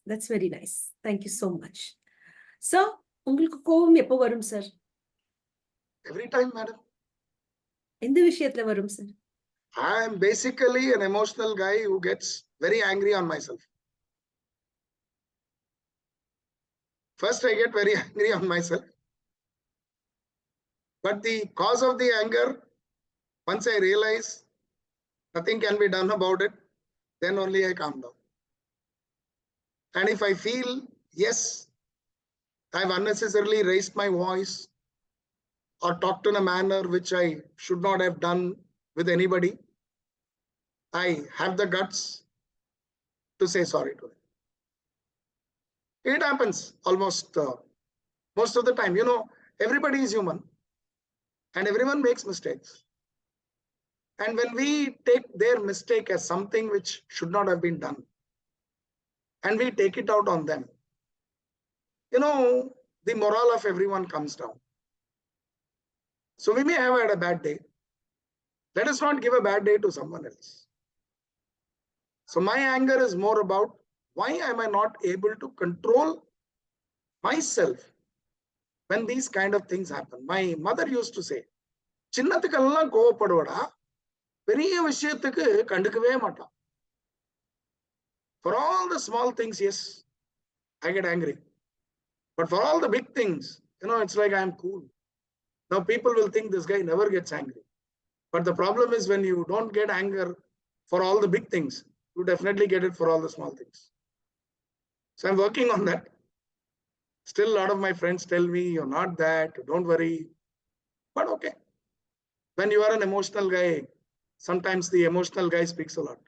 That's very nice. Thank you so much. Sir, உங்களுக்கு கோவம் எப்போ வரும் சார்? Every time, madam. எந்த விஷயத்துல வரும் sir? I am basically an emotional guy who gets very angry on myself. First, I get very angry on myself. But the cause of the anger, once I realize nothing can be done about it, then only I calm down. And if I feel, yes, I've unnecessarily raised my voice or talked in a manner which I should not have done with anybody, I have the guts to say sorry to them. It happens almost most of the time. You know, everybody is human and everyone makes mistakes. And when we take their mistake as something which should not have been done, and we take it out on them, you know, the morale of everyone comes down. So we may have had a bad day. Let us not give a bad day to someone else. So my anger is more about why am I not able to control myself when these kind of things happen. My mother used to say, சின்னத்துக்கெல்லாம் கோவப்படுவடா, பெரிய விஷயத்துக்கு கண்டுக்கவே மாட்டான். For all the small things, yes, I get angry. But for all the big things, you know, it's like I am cool. Now people will think this guy never gets angry. But the problem is when you don't get anger for all the big things, you definitely get it for all the small things. So I'm working on that. Still, a lot of my friends tell me, you're not that, don't worry. But okay. When you are an emotional guy, sometimes the emotional guy speaks a lot.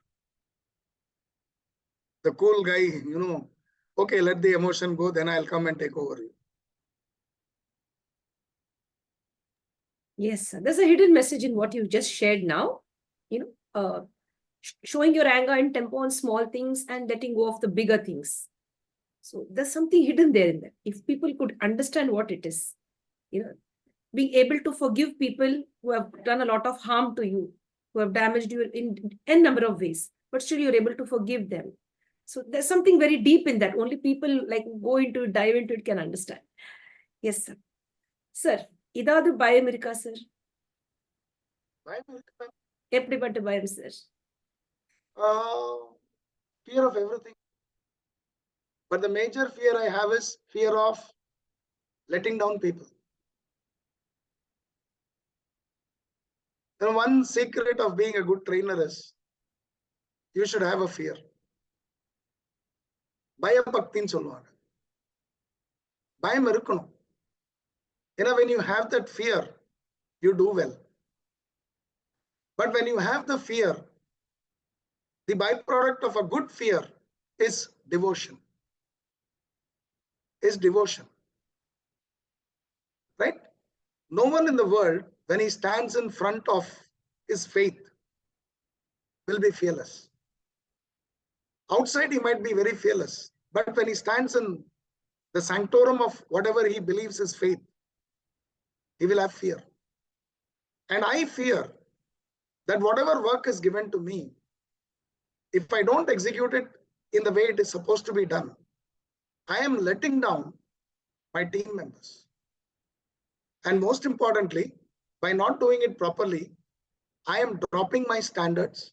The cool guy, you know, okay, let the emotion go, then I'll come and take over you. Yes, sir. There's a hidden message in what you just shared now. You know, showing your anger and temper on small things and letting go of the bigger things. So there's something hidden there in that. If people could understand what it is, you know, being able to forgive people who have done a lot of harm to you, who have damaged you in n number of ways, but still you're able to forgive them. So there's something very deep in that. Only people like go into it, dive into it can understand. Yes, sir. Sir, idadu bayam irukka, sir? Eppadipatta bayam, sir? Fear of everything. But the major fear I have is fear of letting down people. And one secret of being a good trainer is you should have a fear. Bayapaktin solluvaanga. Bayam irukkanum. You know, when you have that fear, you do well. But when you have the fear, the byproduct of a good fear is devotion. Is devotion. Right? No one in the world, when he stands in front of his faith, will be fearless. Outside, he might be very fearless. But when he stands in the sanctorum of whatever he believes is faith, he will have fear. And I fear that whatever work is given to me, if I don't execute it in the way it is supposed to be done, I am letting down my team members. And most importantly, by not doing it properly, I am dropping my standards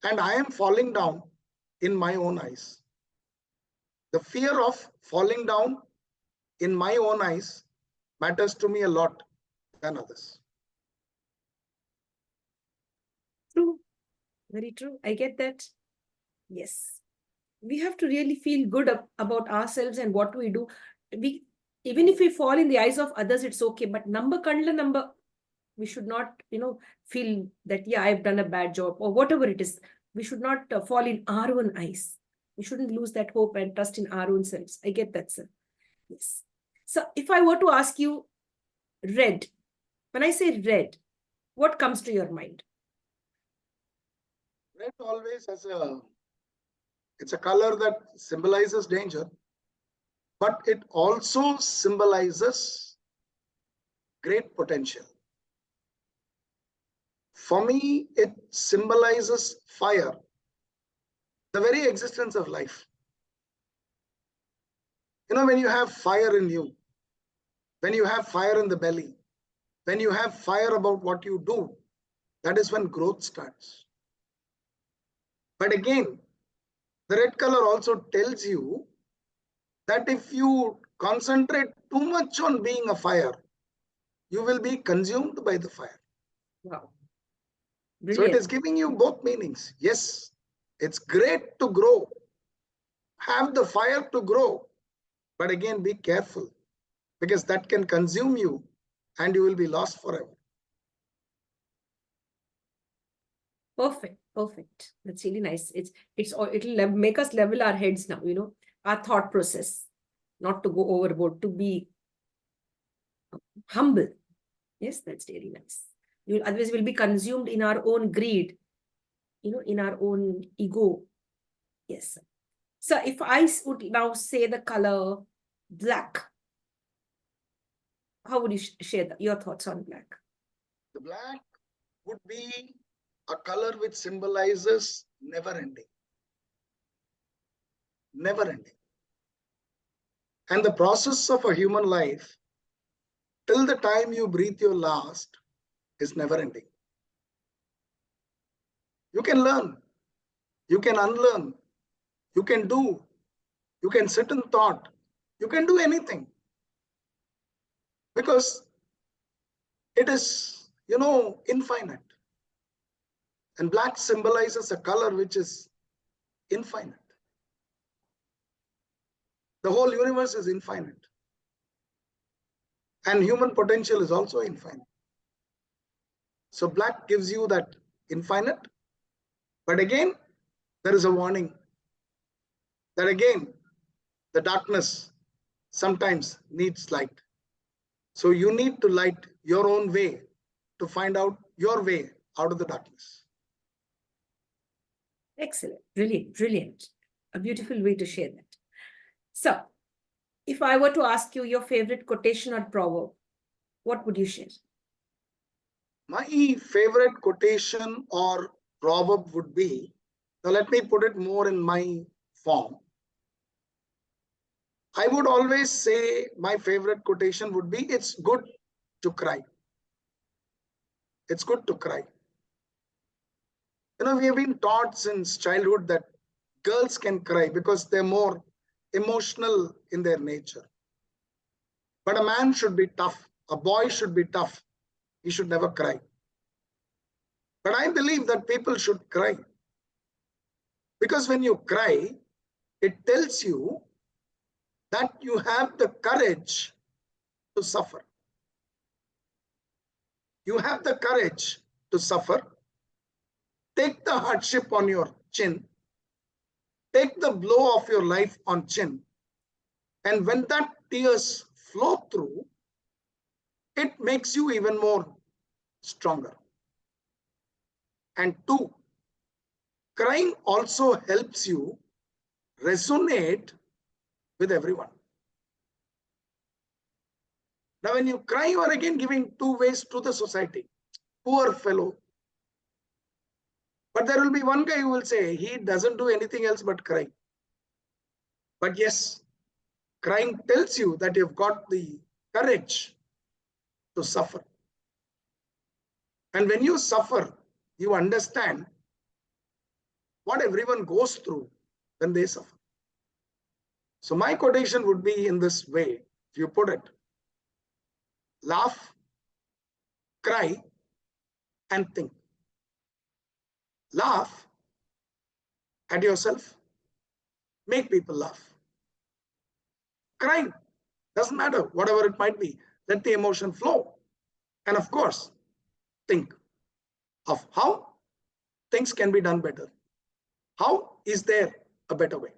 and I am falling down in my own eyes. The fear of falling down in my own eyes matters to me a lot than others. True. Very true. I get that. Yes. We have to really feel good about ourselves and what we do. Even if we fall in the eyes of others, it's okay. But number, we should not, you know, feel that, yeah, I've done a bad job or whatever it is. We should not fall in our own eyes. We shouldn't lose that hope and trust in our own selves. I get that, sir. Yes. So if I were to ask you, red, when I say red, what comes to your mind? Red always has it's a color that symbolizes danger, but it also symbolizes great potential. For me, it symbolizes fire, the very existence of life. You know, when you have fire in you, when you have fire in the belly, when you have fire about what you do, that is when growth starts. But again, the red color also tells you that if you concentrate too much on being a fire, you will be consumed by the fire. Wow. So it Brilliant. is giving you both meanings. Yes, it's great to grow. Have the fire to grow. But again, be careful, because that can consume you and you will be lost forever. Perfect. Perfect. That's really nice. It'll make us level our heads now, our thought process, not to go overboard, to be humble. Yes, that's really nice. Otherwise we'll be consumed in our own greed, in our own ego. Yes. So if I would now say the color black, how would you share your thoughts on black? The black would be a color which symbolizes never ending. Never ending. And the process of a human life, till the time you breathe your last, is never ending. You can learn, you can unlearn, you can do, you can sit in thought, you can do anything. Because it is, infinite. And black symbolizes a color which is infinite. The whole universe is infinite. And human potential is also infinite. So black gives you that infinite. But again, there is a warning that again, the darkness sometimes needs light. So you need to light your own way to find out your way out of the darkness. Excellent. Brilliant. Brilliant. A beautiful way to share that. So, if I were to ask you your favorite quotation or proverb, what would you share? My favorite quotation or proverb would be, now let me put it more in my form. I would always say my favorite quotation would be, it's good to cry. It's good to cry. We have been taught since childhood that girls can cry because they're more emotional in their nature. But a man should be tough. A boy should be tough. He should never cry. But I believe that people should cry. Because when you cry, it tells you that you have the courage to suffer. You have the courage to suffer. Take the hardship on your chin. Take the blow of your life on chin. And when that tears flow through, it makes you even more stronger. And two, crying also helps you resonate with everyone. Now, when you cry, you are again giving two ways to the society. Poor fellow. But there will be one guy who will say he doesn't do anything else but cry. But yes, crying tells you that you've got the courage to suffer. And when you suffer, you understand what everyone goes through when they suffer. So my quotation would be in this way, if you put it: laugh, cry, and think. Laugh at yourself, make people laugh. Cry, doesn't matter, whatever it might be, let the emotion flow. And of course, think of how things can be done better. How is there a better way?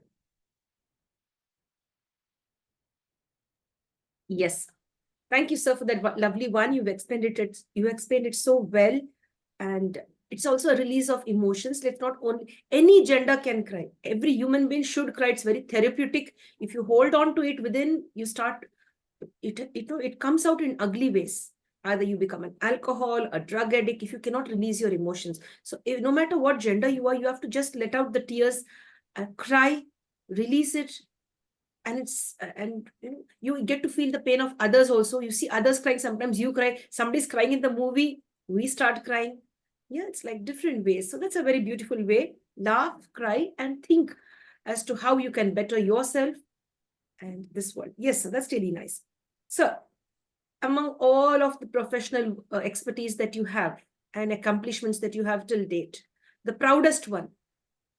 Yes. Thank you, sir, for that lovely one. You explained it so well. And it's also a release of emotions. Let's not only, any gender can cry. Every human being should cry. It's very therapeutic. If you hold on to it within, you start, it comes out in ugly ways. Either you become an alcohol, a drug addict, if you cannot release your emotions. So no matter what gender you are, you have to just let out the tears, cry, release it, And it's and you get to feel the pain of others also. You see others crying, sometimes you cry, somebody's crying in the movie, we start crying. Yeah, it's like different ways. So that's a very beautiful way. Laugh, cry, and think as to how you can better yourself and this world. Yes, so that's really nice. So among all of the professional expertise that you have and accomplishments that you have till date, the proudest one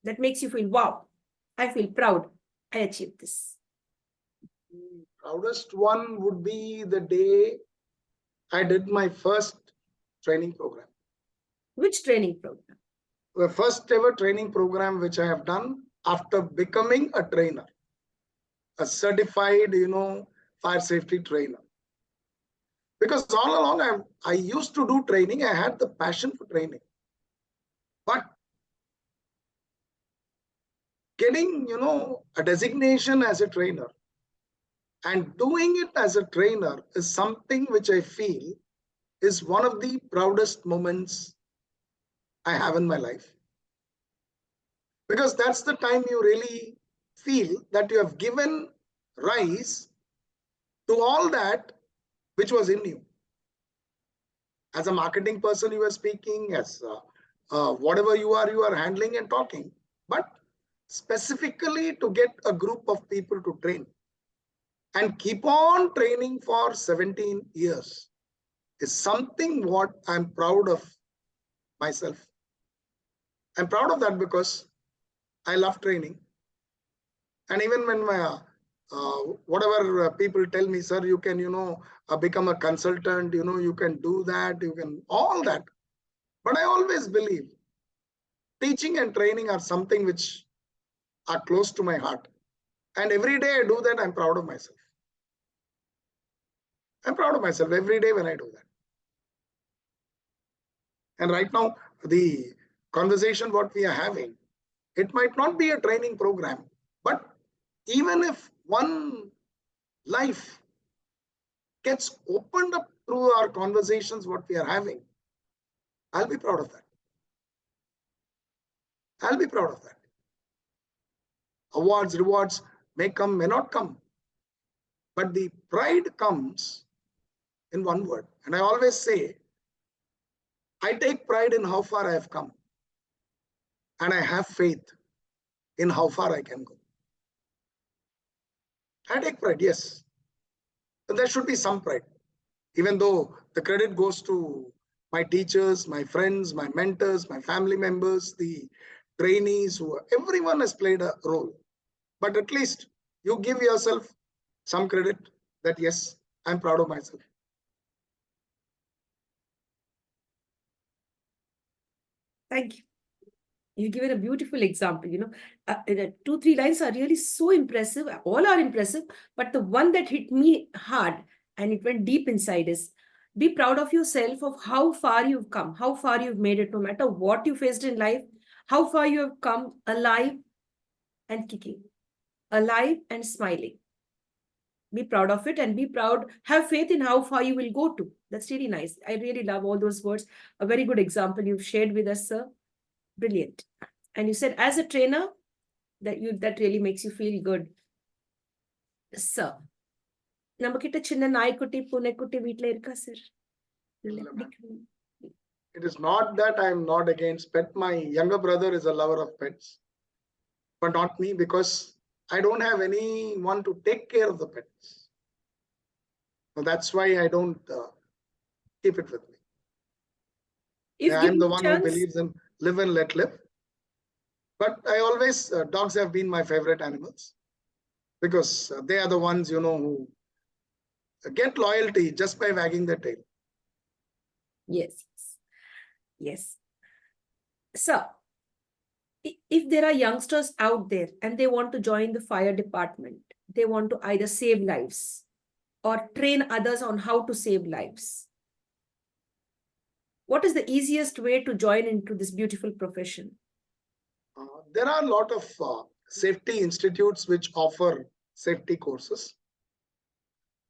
that makes you feel, wow, I feel proud, I achieved this. The proudest one would be the day I did my first training program. Which training program? The first ever training program which I have done after becoming a trainer, a certified, fire safety trainer. Because all along I used to do training. I had the passion for training. But getting, a designation as a trainer and doing it as a trainer is something which I feel is one of the proudest moments I have in my life. Because that's the time you really feel that you have given rise to all that which was in you. As a marketing person, you are speaking, as whatever you are handling and talking. But specifically to get a group of people to train and keep on training for 17 years is something what I'm proud of myself. I'm proud of that because I love training. And even when my whatever people tell me, sir, you can, become a consultant, you can do that, you can all that. But I always believe teaching and training are something which are close to my heart. And every day I do that, I'm proud of myself. I'm proud of myself every day when I do that. And right now, the conversation what we are having, it might not be a training program, but even if one life gets opened up through our conversations, what we are having, I'll be proud of that. I'll be proud of that. Awards, rewards may come, may not come, but the pride comes in one word. And I always say, I take pride in how far I have come, and I have faith in how far I can go. I take pride, yes. But there should be some pride, even though the credit goes to my teachers, my friends, my mentors, my family members, the trainees, everyone has played a role. But at least you give yourself some credit that, yes, I'm proud of myself. Thank you. You've given a beautiful example. 2-3 lines are really so impressive. All are impressive, but the one that hit me hard and it went deep inside is, be proud of yourself of how far you've come, how far you've made it, no matter what you faced in life, how far you have come, alive and kicking, alive and smiling. Be proud of it and be proud, have faith in how far you will go to. That's really nice. I really love all those words. A very good example you've shared with us, sir. Brilliant. And you said as a trainer, that really makes you feel good. So, நம்ம கிட்ட சின்ன நாய்க்குட்டி பூனைக்குட்டி வீட்ல இருக்கா sir? It is not that I am not against pet. My younger brother is a lover of pets, but not me, because I don't have anyone to take care of the pets. So that's why I don't keep it with me. If I'm the given one who chance, believes in live and let live. But I always, dogs have been my favorite animals, because they are the ones, who get loyalty just by wagging their tail. yes. Yes. So, if there are youngsters out there and they want to join the fire department, they want to either save lives or train others on how to save lives, what is the easiest way to join into this beautiful profession? There are a lot of safety institutes which offer safety courses.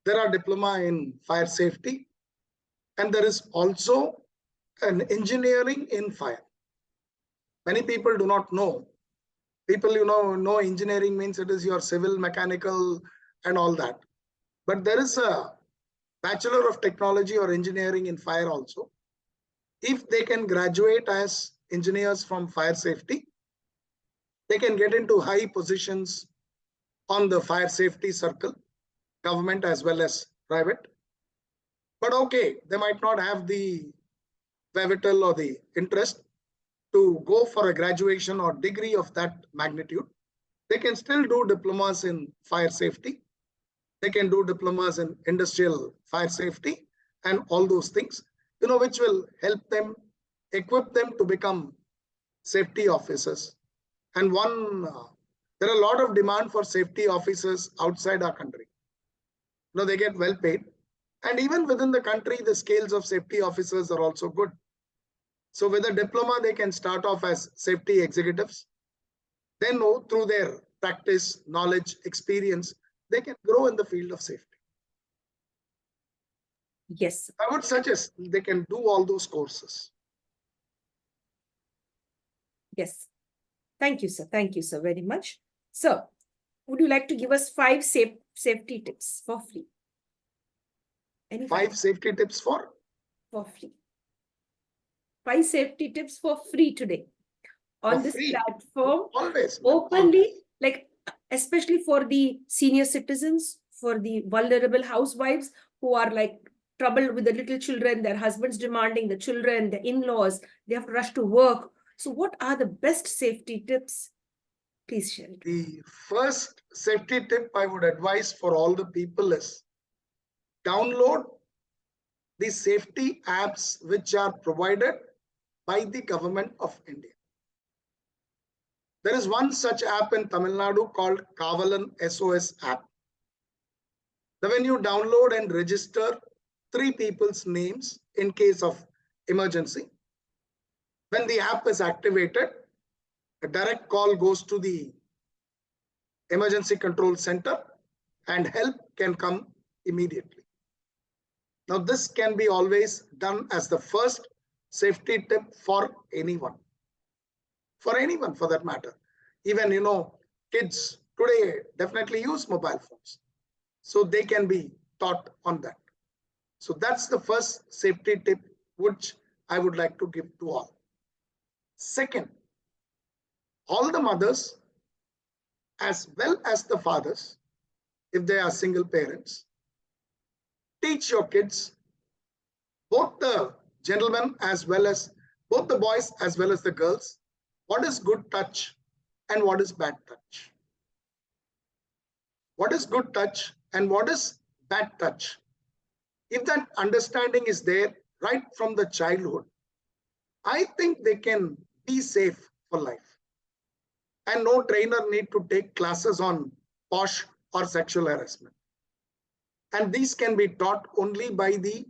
There are diploma in fire safety, and there is also an engineering in fire. Many people do not know. People, know engineering means it is your civil, mechanical, and all that. But there is a Bachelor of Technology or Engineering in fire also. If they can graduate as engineers from fire safety, they can get into high positions on the fire safety circle, government as well as private. But okay, they might not have the wherewithal or the interest to go for a graduation or degree of that magnitude. They can still do diplomas in fire safety. They can do diplomas in industrial fire safety and all those things, which will help them, equip them to become safety officers. And there are a lot of demand for safety officers outside our country. They get well paid. And even within the country, the scales of safety officers are also good. So with a diploma, they can start off as safety executives. Then through their practice, knowledge, experience, they can grow in the field of safety. Yes. I would suggest they can do all those courses. Yes. Thank you, sir. Thank you, sir, very much. Sir, would you like to give us 5 safety tips for free? Any 5 safety tips for free. 5 safety tips for free today on for this free. platform. Always. Openly, always. like especially for the senior citizens, for the vulnerable housewives who are like troubled with the little children, their husbands demanding, the children, the in-laws, they have to rush to work. So what are the best safety tips? Please share it. The first safety tip I would advise for all the people is download the safety apps which are provided by the government of India. There is one such app in Tamil Nadu called Kavalan SOS app. Now, when you download and register 3 people's names in case of emergency, when the app is activated, a direct call goes to the emergency control center and help can come immediately. Now, this can be always done as the first safety tip for anyone. For anyone, for that matter. Even, kids today definitely use mobile phones. So they can be taught on that. So that's the first safety tip which I would like to give to all. Second, all the mothers as well as the fathers, if they are single parents, teach your kids, both the gentlemen as well as both the boys as well as the girls, what is good touch and what is bad touch. What is good touch and what is bad touch? If that understanding is there right from the childhood, I think they can be safe for life. And no trainer need to take classes on posh or sexual harassment. And these can be taught only by the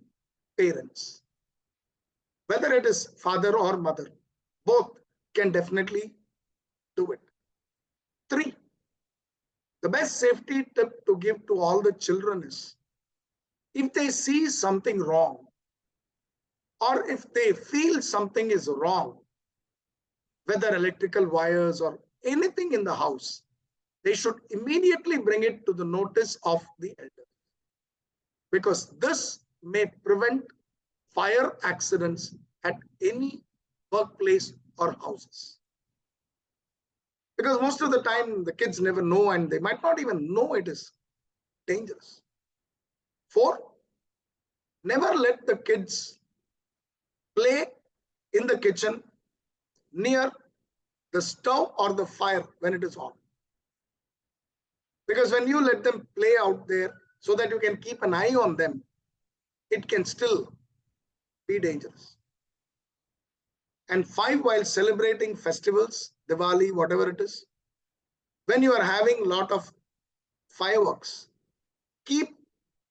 parents. Whether it is father or mother, both can definitely do it. 3, the best safety tip to give to all the children is, if they see something wrong, or if they feel something is wrong, whether electrical wires or anything in the house, they should immediately bring it to the notice of the elders. Because this may prevent fire accidents at any workplace or houses. Because most of the time the kids never know and they might not even know it is dangerous. 4, never let the kids play in the kitchen near the stove or the fire when it is on. Because when you let them play out there so that you can keep an eye on them, it can still be dangerous. And 5, while celebrating festivals, Diwali, whatever it is, when you are having a lot of fireworks, keep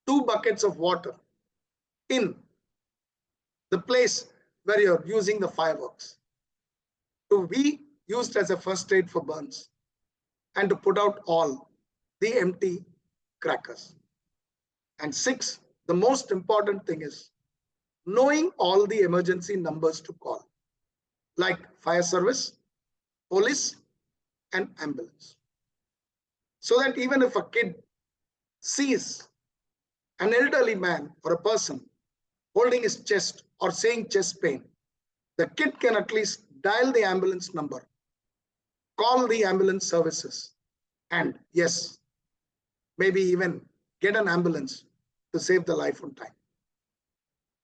2 buckets of water in the place where you're using the fireworks to be used as a first aid for burns and to put out all the empty crackers. And 6, the most important thing is knowing all the emergency numbers to call, like fire service, police, an ambulance. So that even if a kid sees an elderly man or a person holding his chest or saying chest pain, the kid can at least dial the ambulance number, call the ambulance services, and yes, maybe even get an ambulance to save the life on time.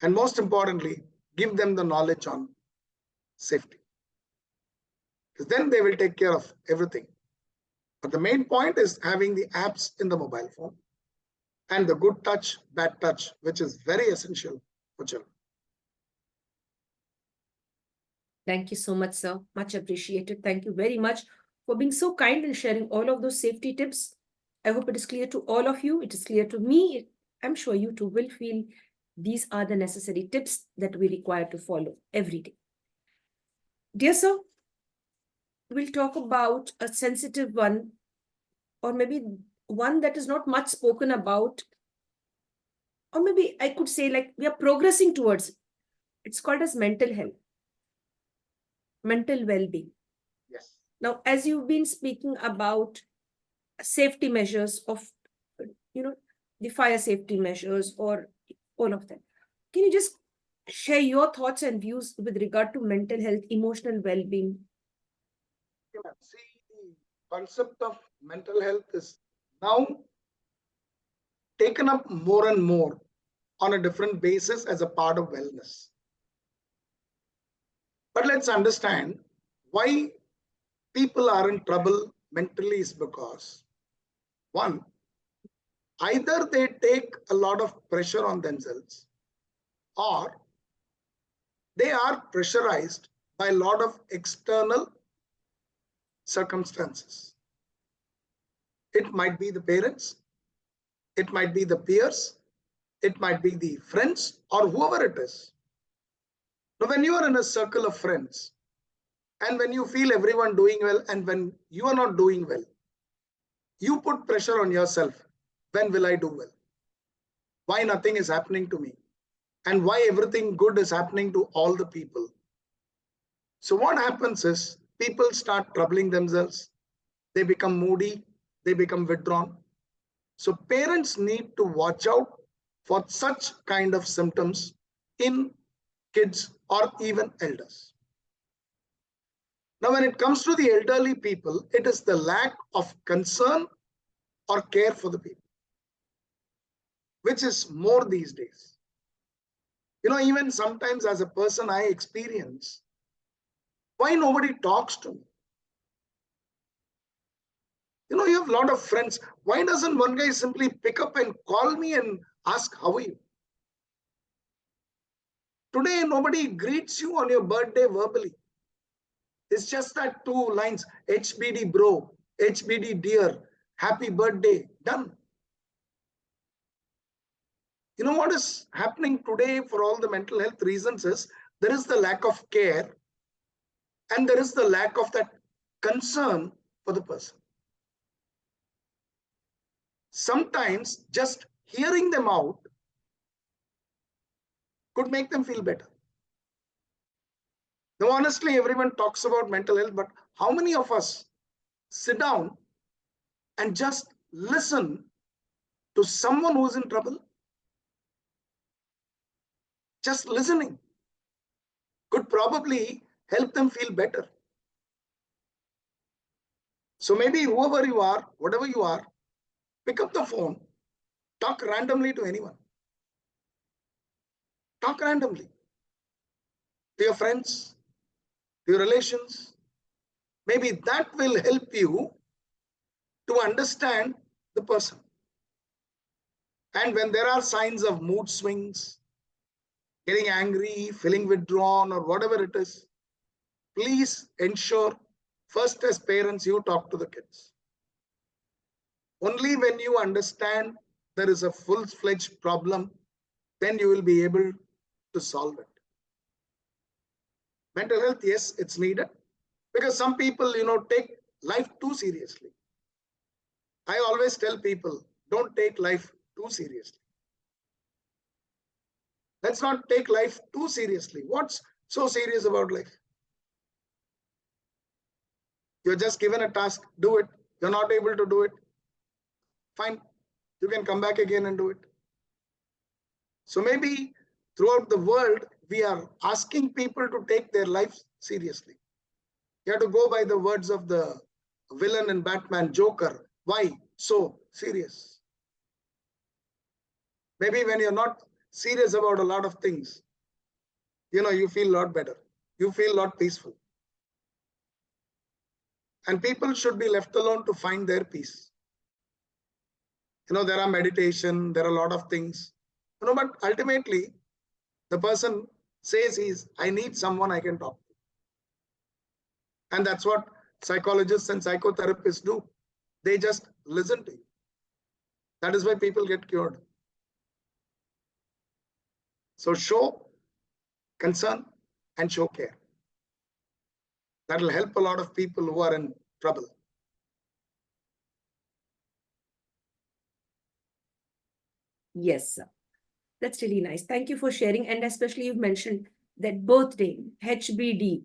And most importantly, give them the knowledge on safety. Because then they will take care of everything. But the main point is having the apps in the mobile phone and the good touch, bad touch, which is very essential for children. Thank you so much, sir. Much appreciated. Thank you very much for being so kind and sharing all of those safety tips. I hope it is clear to all of you. It is clear to me. I'm sure you too will feel these are the necessary tips that we require to follow every day. Dear sir, we'll talk about a sensitive one, or maybe one that is not much spoken about, or maybe I could say like we are progressing towards it. It's called as mental health, mental well-being. Yes. Now, as you've been speaking about safety measures of, the fire safety measures or all of that, can you just share your thoughts and views with regard to mental health, emotional well-being? See, the concept of mental health is now taken up more and more on a different basis as a part of wellness. But let's understand why people are in trouble mentally is because, one, either they take a lot of pressure on themselves or they are pressurized by a lot of external circumstances. It might be the parents, it might be the peers, it might be the friends or whoever it is. Now, when you are in a circle of friends and when you feel everyone doing well and when you are not doing well, you put pressure on yourself. When will I do well? Why nothing is happening to me? And why everything good is happening to all the people? So what happens is people start troubling themselves. They become moody. They become withdrawn. So parents need to watch out for such kind of symptoms in kids or even elders. Now, when it comes to the elderly people, it is the lack of concern or care for the people, which is more these days. Even sometimes as a person, I experience why nobody talks to me. You have a lot of friends. Why doesn't one guy simply pick up and call me and ask, how are you? Today, nobody greets you on your birthday verbally. It's just that two lines, HBD bro, HBD dear, happy birthday, done. What is happening today for all the mental health reasons is there is the lack of care and there is the lack of that concern for the person. Sometimes just hearing them out could make them feel better. Now, honestly, everyone talks about mental health, but how many of us sit down and just listen to someone who's in trouble? Just listening could probably help them feel better. So maybe whoever you are, whatever you are, pick up the phone, talk randomly to anyone. Talk randomly to your friends, to your relations. Maybe that will help you to understand the person. And when there are signs of mood swings, getting angry, feeling withdrawn, or whatever it is, please ensure first as parents you talk to the kids. Only when you understand there is a full-fledged problem, then you will be able to solve it. Mental health, yes, it's needed because some people, take life too seriously. I always tell people, don't take life too seriously. Let's not take life too seriously. What's so serious about life? You're just given a task, do it. You're not able to do it. Fine. You can come back again and do it. So maybe throughout the world, we are asking people to take their lives seriously. You have to go by the words of the villain in Batman, Joker. Why so serious? Maybe when you're not serious about a lot of things, you feel a lot better. You feel a lot peaceful. And people should be left alone to find their peace. There are meditation, there are a lot of things. But ultimately, the person says I need someone I can talk to. And that's what psychologists and psychotherapists do. They just listen to you. That is why people get cured. So show concern and show care. That will help a lot of people who are in trouble. Yes, sir. That's really nice. Thank you for sharing. And especially you've mentioned that birthday, HBD,